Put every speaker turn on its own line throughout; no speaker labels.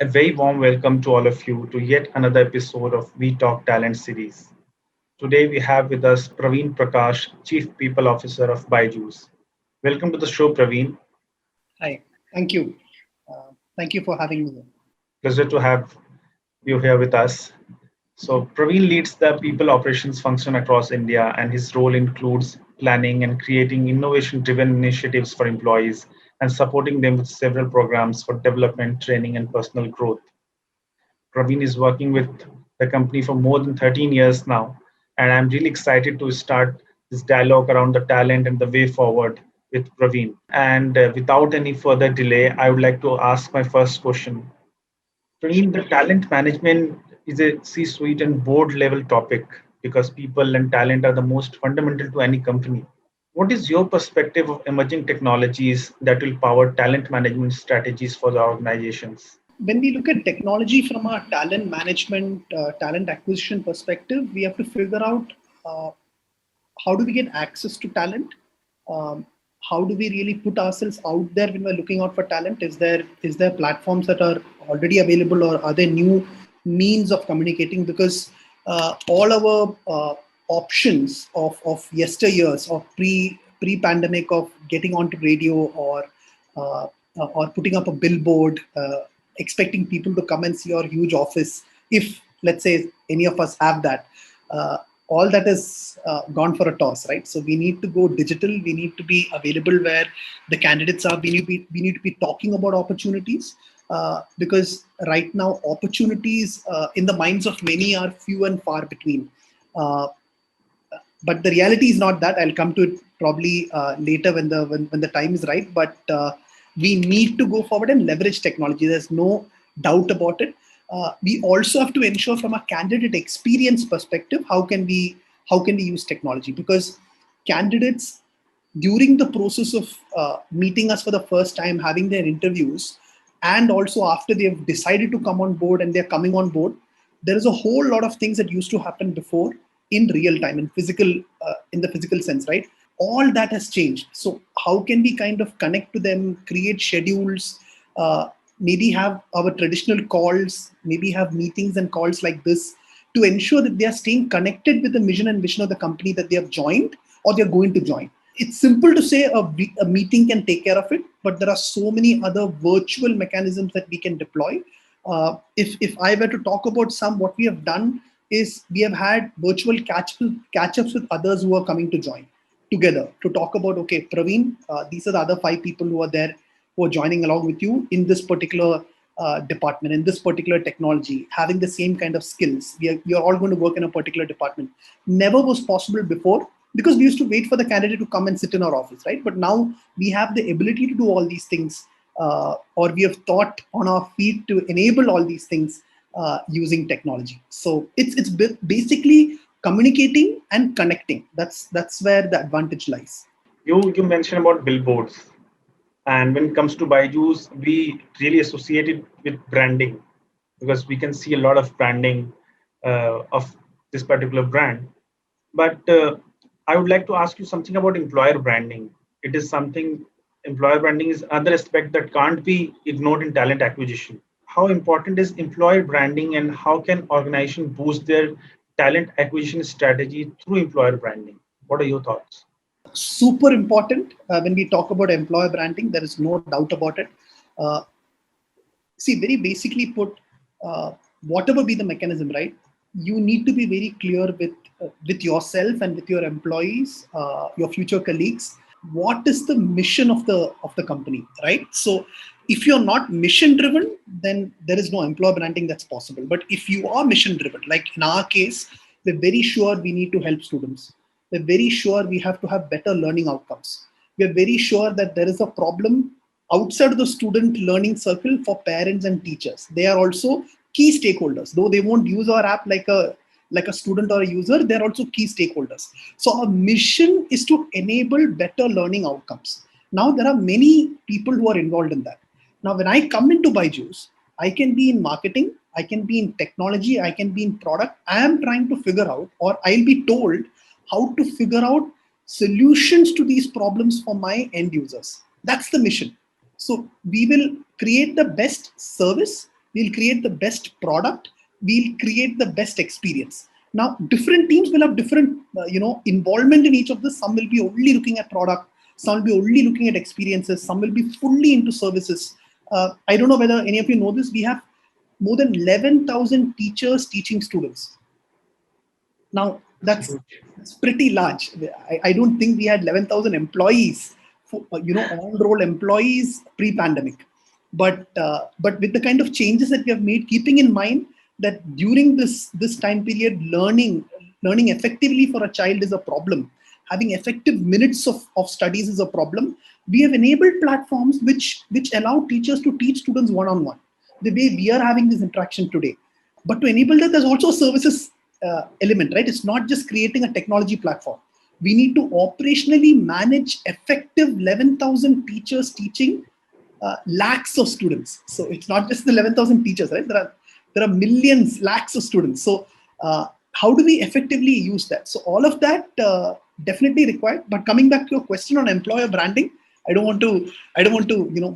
A very warm welcome to all of you to yet another episode of We Talk Talent series. Today we have with us Praveen Prakash, Chief People Officer of Byju's. Welcome to the show, Praveen.
Hi, thank you. Thank you for having me.
Pleasure to have you here with us. So, Praveen leads the people operations function across India, and his role includes planning and creating innovation driven initiatives for employees and supporting them with several programs for development, training, and personal growth. Praveen is working with the company for more than 13 years now, and I'm really excited to start this dialogue around the talent and the way forward with Praveen. And without any further delay, I would like to ask my first question. Praveen, the talent management is a C suite and board level topic because people and talent are the most fundamental to any company. What is your perspective of emerging technologies that will power talent management strategies for the organizations?
When we look at technology from a talent management, talent acquisition perspective, we have to figure out uh, how do we get access to talent? Um, how do we really put ourselves out there when we're looking out for talent? Is there platforms that are already available, or are there new means of communicating? Because all our options of yesteryears, of pre pandemic, of getting onto radio, uh, or putting up a billboard, expecting people to come and see our huge office, if let's say any of us have that. Uh, all that is gone for a toss, right? So we need to go digital. We need to be available where the candidates are. We need to be talking about opportunities, because right now opportunities in the minds of many are few and far between. Uh, but the reality is not that. I'll come to it probably later when the time is right. But we need to go forward and leverage technology. There's no doubt about it. We also have to ensure from a candidate experience perspective, how can we use technology, because candidates, during the process of meeting us for the first time, having their interviews, and also after they've decided to come on board and they're coming on board, there is a whole lot of things that used to happen before in real time, in the physical sense, right? All that has changed. So how can we kind of connect to them, create schedules, uh, maybe have our traditional calls, maybe have meetings and calls like this, to ensure that they are staying connected with the mission and vision of the company that they have joined or they're going to join. It's simple to say a meeting can take care of it, but there are so many other virtual mechanisms that we can deploy. If I were to talk about some, what we have done is we have had virtual catch-ups with others who are coming to join together to talk about, okay, Praveen, these are the other five people who are there, who are joining along with you in this particular department, in this particular technology, having the same kind of skills. We are all going to work in a particular department. Never was possible before, because we used to wait for the candidate to come and sit in our office, right? But now we have the ability to do all these things, or we have thought on our feet to enable all these things using technology. So it's basically communicating and connecting. That's where the advantage lies.
You mentioned about billboards, and when it comes to Byju's, we really associate it with branding because we can see a lot of branding of this particular brand. But I would like to ask you something about employer branding. It is something employer branding is another aspect that can't be ignored in talent acquisition. How important is employer branding, and how can organization boost their talent acquisition strategy through employer branding? What are your thoughts?
Super important when we talk about employer branding. There is no doubt about it. Uh, See, very basically put, uh, whatever be the mechanism, right? You need to be very clear with yourself and with your employees, your future colleagues. What is the mission of the company, right? So, if you're not mission driven, then there is no employer branding that's possible. But if you are mission driven, like in our case, we're very sure we need to help students. We're very sure we have to have better learning outcomes. We're very sure that there is a problem outside of the student learning circle for parents and teachers. They are also key stakeholders, though they won't use our app like a student or a user. They're also key stakeholders. So our mission is to enable better learning outcomes. Now there are many people who are involved in that. Now when I come into Byju's, I can be in marketing, I can be in technology, I can be in product. I am trying to figure out, or I'll be told how to figure out solutions to these problems for my end users. That's the mission. So we will create the best service, we'll create the best product, we'll create the best experience. Now, different teams will have different, involvement in each of this. Some will be only looking at product, some will be only looking at experiences, some will be fully into services. I don't know whether any of you know this. We have more than 11,000 teachers teaching students. Now, that's pretty large. I don't think we had 11,000 employees, on-roll employees pre-pandemic. But with the kind of changes that we have made, keeping in mind that during this time period, learning effectively for a child is a problem. Having effective minutes of studies is a problem. We have enabled platforms which allow teachers to teach students one-on-one, the way we are having this interaction today. But to enable that, there's also a services element, right? It's not just creating a technology platform. We need to operationally manage effective 11,000 teachers teaching lakhs of students. So it's not just the 11,000 teachers, right? There are millions, lakhs of students. So how do we effectively use that? So all of that definitely required. But coming back to your question on employer branding, I don't want to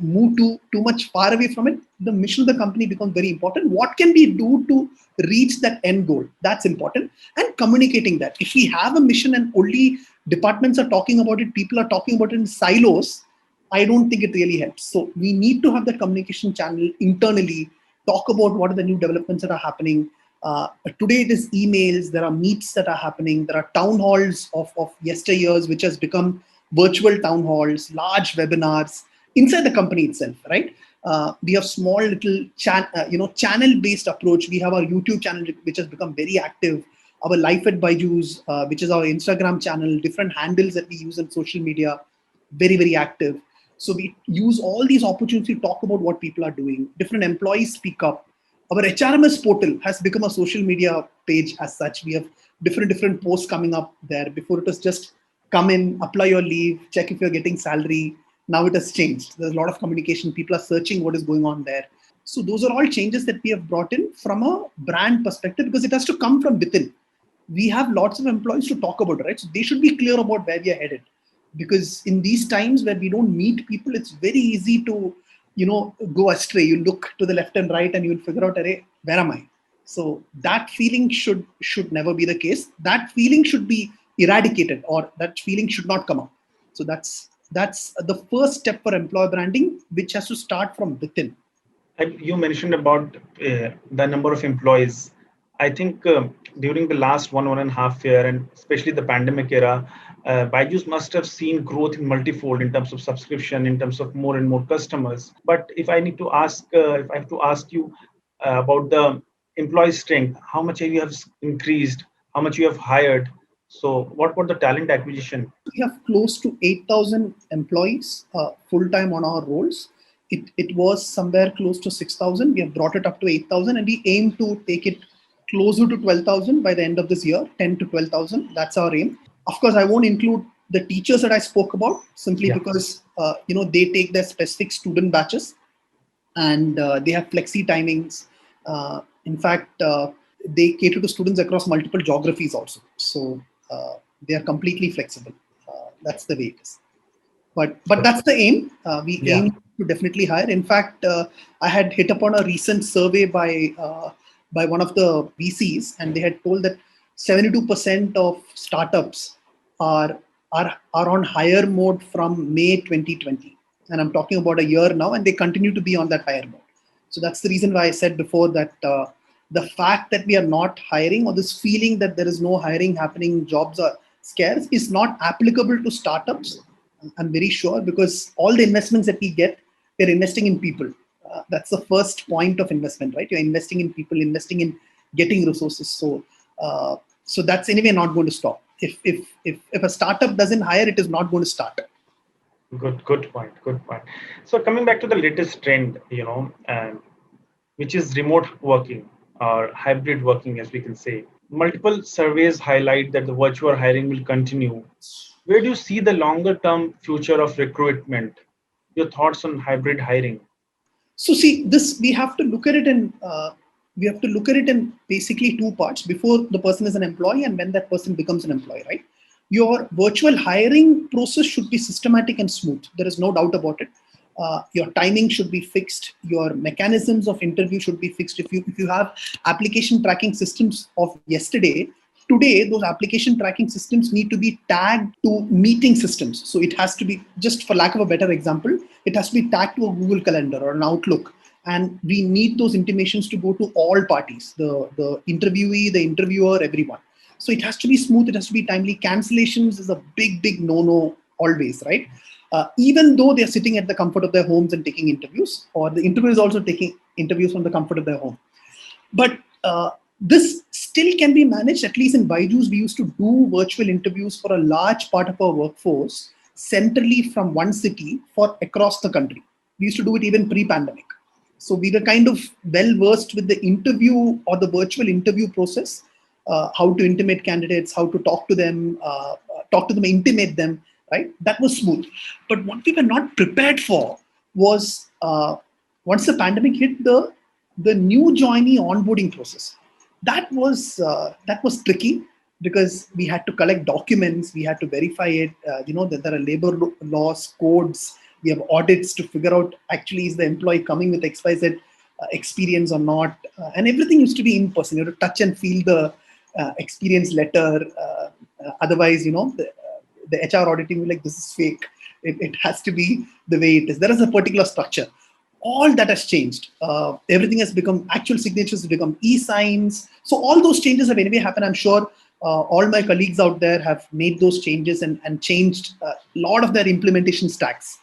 move too much far away from it. The mission of the company becomes very important. What can we do to reach that end goal? That's important. And communicating that. If we have a mission and only departments are talking about it, people are talking about it in silos, I don't think it really helps. So we need to have that communication channel internally, talk about what are the new developments that are happening. Today it is emails, there are meets that are happening, there are town halls of yesteryears, which has become virtual town halls, large webinars inside the company itself, right? We have small little channel-based approach. We have our YouTube channel, which has become very active. Our Life at Byju's, which is our Instagram channel, different handles that we use on social media, very, very active. So we use all these opportunities to talk about what people are doing. Different employees speak up. Our HRMS portal has become a social media page as such. We have different posts coming up there. Before it was just come in, apply your leave, check if you're getting salary. Now it has changed. There's a lot of communication. People are searching what is going on there. So those are all changes that we have brought in from a brand perspective, because it has to come from within. We have lots of employees to talk about it, right? So they should be clear about where we are headed. Because in these times where we don't meet people, it's very easy to, go astray. You look to the left and right and you'll figure out, where am I? So that feeling should never be the case. That feeling should be eradicated, or that feeling should not come up. So that's the first step for employer branding, which has to start from within.
And you mentioned about the number of employees. I think during the last 1.5 year, and especially the pandemic era, Byju's must have seen growth in multifold in terms of subscription, in terms of more and more customers. But if I need to ask, if I have to ask you about the employee strength, how much you have increased, how much you have hired? So what about the talent acquisition?
We have close to 8,000 employees full-time on our roles. It was somewhere close to 6,000. We have brought it up to 8,000, and we aim to take it closer to 12,000 by the end of this year, 10 to 12,000. That's our aim. Of course, I won't include the teachers that I spoke about, simply because they take their specific student batches, and they have flexi timings. In fact, they cater to students across multiple geographies also. So they are completely flexible. That's the way it is. But that's the aim. We aim to definitely hire. In fact, I had hit upon a recent survey by one of the VCs, and they had told that 72% of startups are on hire mode from May 2020. And I'm talking about a year now, and they continue to be on that hire mode. So that's the reason why I said before that the fact that we are not hiring, or this feeling that there is no hiring happening, jobs are scarce, is not applicable to startups. I'm very sure, because all the investments that we get, we're investing in people. That's the first point of investment, right? You're investing in people, investing in getting resources. So that's anyway not going to stop. If a startup doesn't hire, it is not going to start.
Good point. So coming back to the latest trend, which is remote working or hybrid working, as we can say. Multiple surveys highlight that the virtual hiring will continue. Where do you see the longer term future of recruitment? Your thoughts on hybrid hiring?
So see, this we have to look at it in basically two parts: before the person is an employee and when that person becomes an employee, right? Your virtual hiring process should be systematic and smooth. There is no doubt about it. Your timing should be fixed. Your mechanisms of interview should be fixed. If you have application tracking systems of yesterday, today those application tracking systems need to be tagged to meeting systems. So it has to be, just for lack of a better example, it has to be tagged to a Google Calendar or an Outlook. And we need those intimations to go to all parties, the interviewee, the interviewer, everyone. So it has to be smooth, it has to be timely. Cancellations is a big no always, right? Even though they're sitting at the comfort of their homes and taking interviews, or the interviewer is also taking interviews from the comfort of their home. But this still can be managed. At least in Byju's, we used to do virtual interviews for a large part of our workforce centrally from one city for across the country. We used to do it even pre-pandemic. So we were kind of well versed with the interview or the virtual interview process, how to intimate candidates, how to talk to them, intimate them, right? That was smooth. But what we were not prepared for was once the pandemic hit, the new joinee onboarding process. That was tricky because we had to collect documents, we had to verify it. That there are labor laws, codes. We have audits to figure out actually is the employee coming with XYZ experience or not, and everything used to be in person. You have to touch and feel the experience letter. Otherwise, the HR auditing will be like, this is fake. It has to be the way it is. There is a particular structure. All that has changed. Everything has become, actual signatures have become e-signs. So all those changes have anyway happened. I'm sure all my colleagues out there have made those changes and changed a lot of their implementation stacks.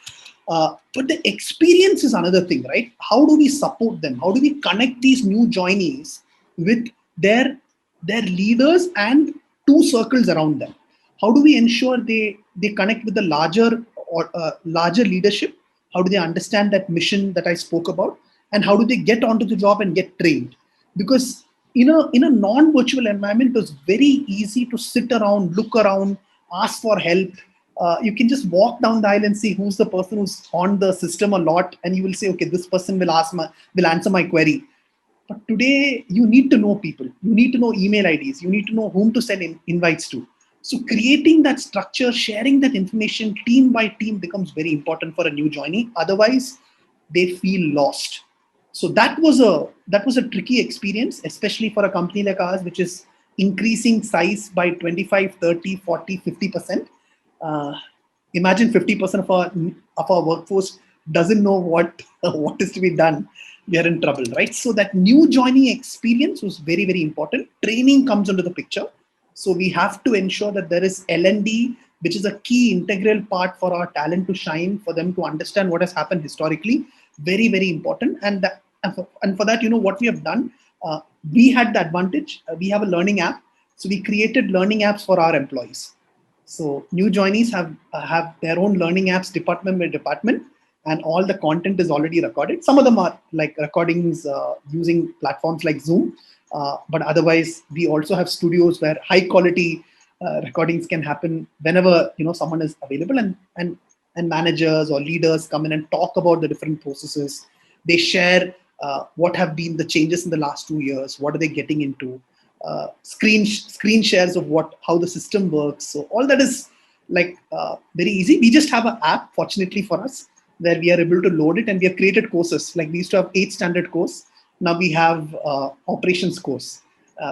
But the experience is another thing, right? How do we support them? How do we connect these new joinees with their leaders and two circles around them? How do we ensure they connect with the larger leadership? How do they understand that mission that I spoke about? And how do they get onto the job and get trained? Because in a non-virtual environment, it was very easy to sit around, look around, ask for help. You can just walk down the aisle and see who's the person who's on the system a lot, and you will say, okay, this person will answer my query. But today, you need to know people. You need to know email IDs. You need to know whom to send invites to. So creating that structure, sharing that information team by team becomes very important for a new joinee. Otherwise, they feel lost. So that was a tricky experience, especially for a company like ours, which is increasing size by 25, 30, 40, 50%. Imagine 50% of our workforce doesn't know what is to be done. We are in trouble, right? So that new joining experience was very, very important. Training comes into the picture. So we have to ensure that there is L&D, which is a key integral part for our talent to shine, for them to understand what has happened historically. Very, very important. And for that, what we have done, we had the advantage. We have a learning app. So we created learning apps for our employees. So new joinees have their own learning apps department by department, and all the content is already recorded. Some of them are like recordings using platforms like Zoom, but otherwise we also have studios where high quality recordings can happen whenever someone is available, and managers or leaders come in and talk about the different processes. They share what have been the changes in the last 2 years, what are they getting into. Screen shares of how the system works. So all that is like very easy. We just have an app, fortunately for us, where we are able to load it, and we have created courses. Like we used to have 8 standard course. Now we have operations course.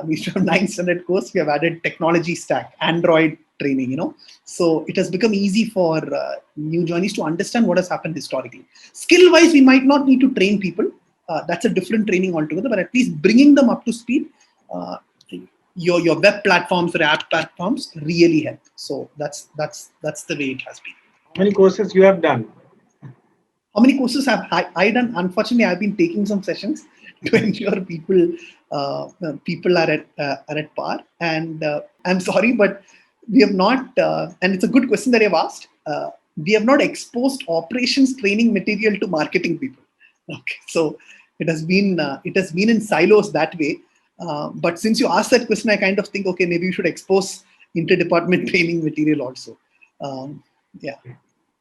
We used to have 9 standard course. We have added technology stack, Android training, So it has become easy for new joinees to understand what has happened historically. Skill wise, we might not need to train people. That's a different training altogether, but at least bringing them up to speed. Your web platforms or app platforms really help. So that's the way it has been.
How many courses you have done?
How many courses have I done? Unfortunately, I've been taking some sessions to ensure people are at par. And I'm sorry, but we have not. And it's a good question that you have asked. We have not exposed operations training material to marketing people. Okay, so it has been in silos that way. But since you asked that question, I kind of think, okay, maybe you should expose inter-department training material also. Yeah.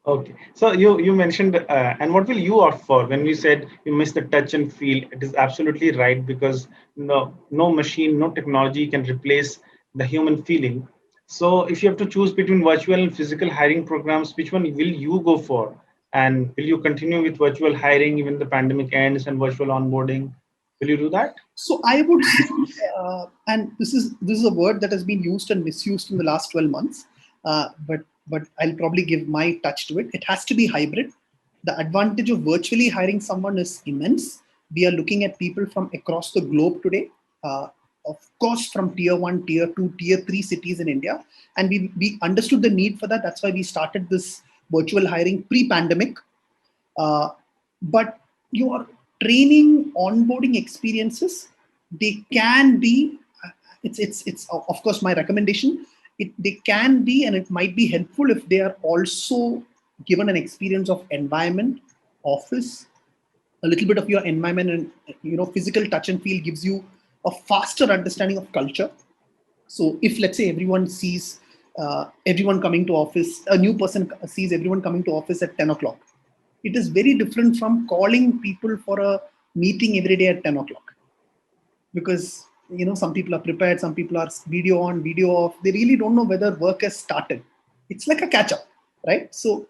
Okay. So you mentioned, and what will you opt for when you said you miss the touch and feel? It is absolutely right, because no machine, no technology can replace the human feeling. So if you have to choose between virtual and physical hiring programs, which one will you go for? And will you continue with virtual hiring even the pandemic ends and virtual onboarding? Will you do that?
So I would say, and this is a word that has been used and misused in the last 12 months, but I'll probably give my touch to it. It has to be hybrid. The advantage of virtually hiring someone is immense. We are looking at people from across the globe today, uh, of course, from tier one, tier two, tier three cities in India, and we understood the need for that. That's why we started this virtual hiring pre-pandemic. But your training onboarding experiences, they can be, it's of course my recommendation, they can be, and it might be helpful if they are also given an experience of environment, office, a little bit of your environment, and physical touch and feel gives you a faster understanding of culture. So if, let's say, everyone sees everyone coming to office, a new person sees everyone coming to office at 10 o'clock, it is very different from calling people for a meeting every day at 10 o'clock. Because some people are prepared, some people are video on, video off, they really don't know whether work has started. It's like a catch up, right? So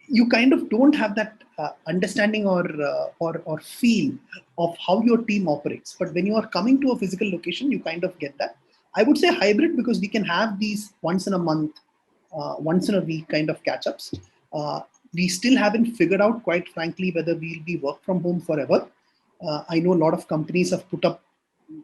you kind of don't have that understanding or feel of how your team operates. But when you are coming to a physical location, you kind of get that. I would say hybrid, because we can have these once in a month, once in a week kind of catch ups. We still haven't figured out, quite frankly, whether we'll be work from home forever. I know a lot of companies have put up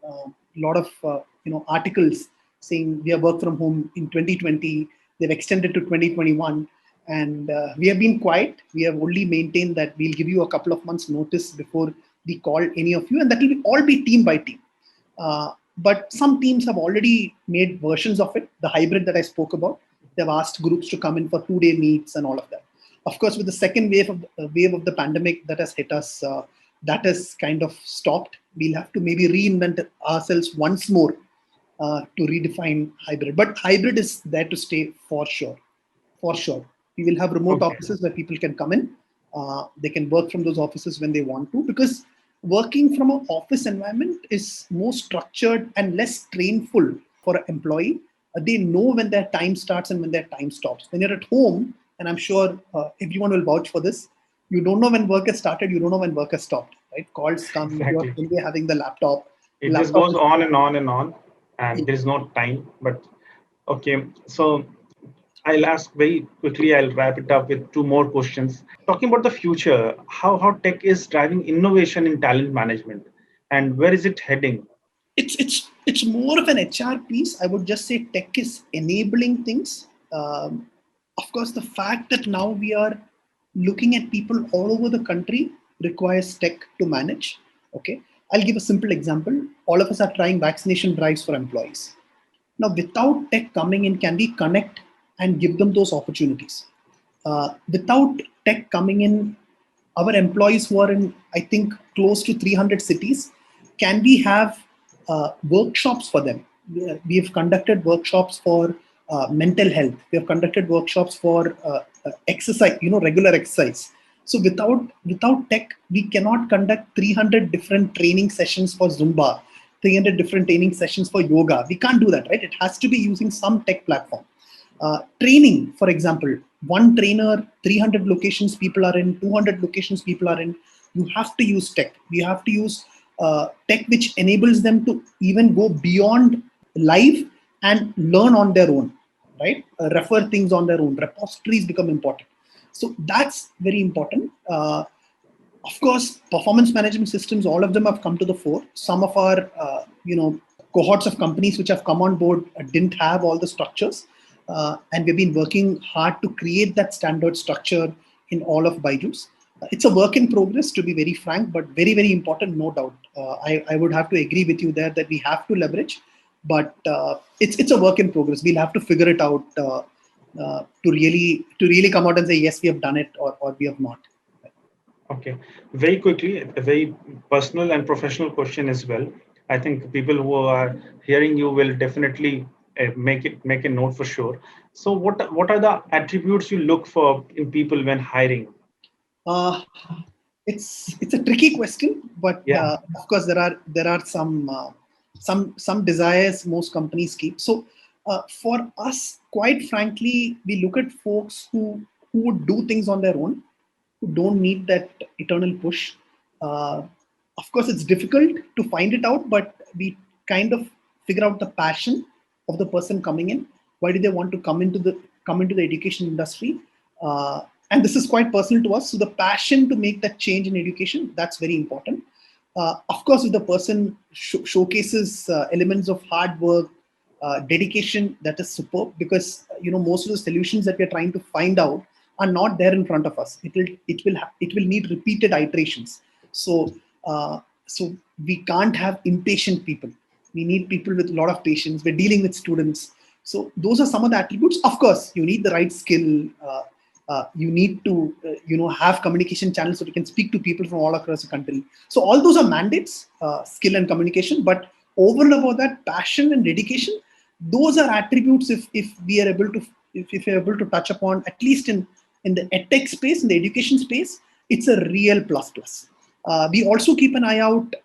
a lot of articles saying we are work from home in 2020. They've extended to 2021, and we have been quiet. We have only maintained that we'll give you a couple of months notice before we call any of you, and that will all be team by team. But some teams have already made versions of it, the hybrid that I spoke about. They've asked groups to come in for 2-day meets and all of that. Of course, with the second wave of the pandemic that has hit us, that has kind of stopped. We'll have to maybe reinvent ourselves once more to redefine hybrid. But hybrid is there to stay for sure. For sure. We will have remote offices where people can come in. They can work from those offices when they want to, because working from an office environment is more structured and less strainful for an employee. They know when their time starts and when their time stops. When you're at home, and I'm sure everyone will vouch for this, you don't know when work has started, you don't know when work has stopped, right? Calls come,
Exactly.
you're having the laptop.
It just goes on and on and on, and there's no time. But okay, so I'll ask very quickly, I'll wrap it up with two more questions. Talking about the future, how tech is driving innovation in talent management, and where is it heading?
It's more of an HR piece. I would just say tech is enabling things. Of course, the fact that now we are looking at people all over the country requires tech to manage. Okay, I'll give a simple example. All of us are trying vaccination drives for employees. Now, without tech coming in, can we connect and give them those opportunities? Without tech coming in, our employees who are in, I think, close to 300 cities, can we have workshops for them? We have conducted workshops for mental health. We have conducted workshops for exercise, regular exercise. So without tech, we cannot conduct 300 different training sessions for Zumba, 300 different training sessions for yoga. We can't do that, right? It has to be using some tech platform. Training, for example, one trainer, 300 locations people are in, 200 locations people are in. You have to use tech. You have to use tech which enables them to even go beyond live and learn on their own, right? Refer things on their own. Repositories become important. So that's very important. Of course, performance management systems, all of them have come to the fore. Some of our, cohorts of companies which have come on board didn't have all the structures. And we've been working hard to create that standard structure in all of Byju's. It's a work in progress, to be very frank, but very, very important, no doubt. I would have to agree with you there that we have to leverage, but it's a work in progress. We'll have to figure it out to really come out and say, yes, we have done it, or we have not.
Okay, very quickly, a very personal and professional question as well. I think people who are hearing you will definitely make a note for sure. So what are the attributes you look for in people when hiring?
It's a tricky question, but of course there are some desires most companies keep. So for us, quite frankly, we look at folks who would do things on their own. who don't need that eternal push. Uh, of course, it's difficult to find it out, but we kind of figure out the passion of the person coming in. Why do they want to come into the education industry? And this is quite personal to us. So the passion to make that change in education, that's very important. Of course, if the person showcases elements of hard work, dedication, that is superb, because most of the solutions that we're trying to find out are not there in front of us. It will need repeated iterations. So we can't have impatient people. We need people with a lot of patience. We're dealing with students. So those are some of the attributes. Of course, you need the right skill. You need to have communication channels so you can speak to people from all across the country. So all those are mandates, skill and communication. But over and above that, passion and dedication, those are attributes if we are able to if you're able to touch upon, at least in the edtech space, in the education space, it's a real plus. We also keep an eye out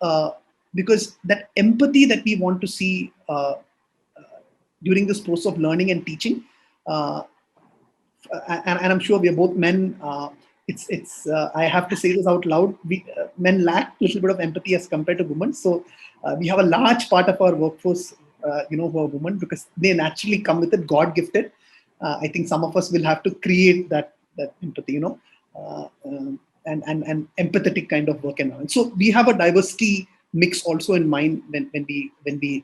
because that empathy that we want to see during this process of learning and teaching, and I'm sure we are both men. It's I have to say this out loud. Men lack a little bit of empathy as compared to women. So we have a large part of our workforce, who are women, because they naturally come with it, God gifted. I think some of us will have to create that empathy, and empathetic kind of work environment. So we have a diversity mix also in mind when we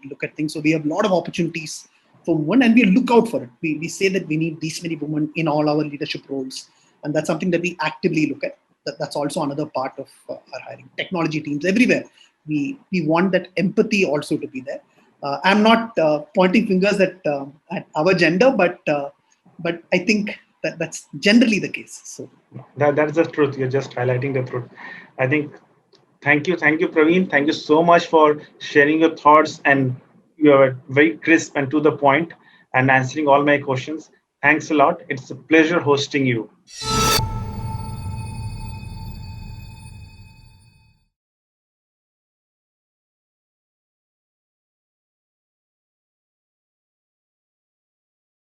look at things. So we have a lot of opportunities for women, and we look out for it. We say that we need these many women in all our leadership roles, and that's something that we actively look at. That's also another part of our hiring. Technology teams everywhere, we want that empathy also to be there. I'm not pointing fingers at our gender, but I think that's generally the case. So
that's the truth. You're just highlighting the truth. I think. Thank you, Praveen. Thank you so much for sharing your thoughts, and you are very crisp and to the point and answering all my questions. Thanks a lot. It's a pleasure hosting you.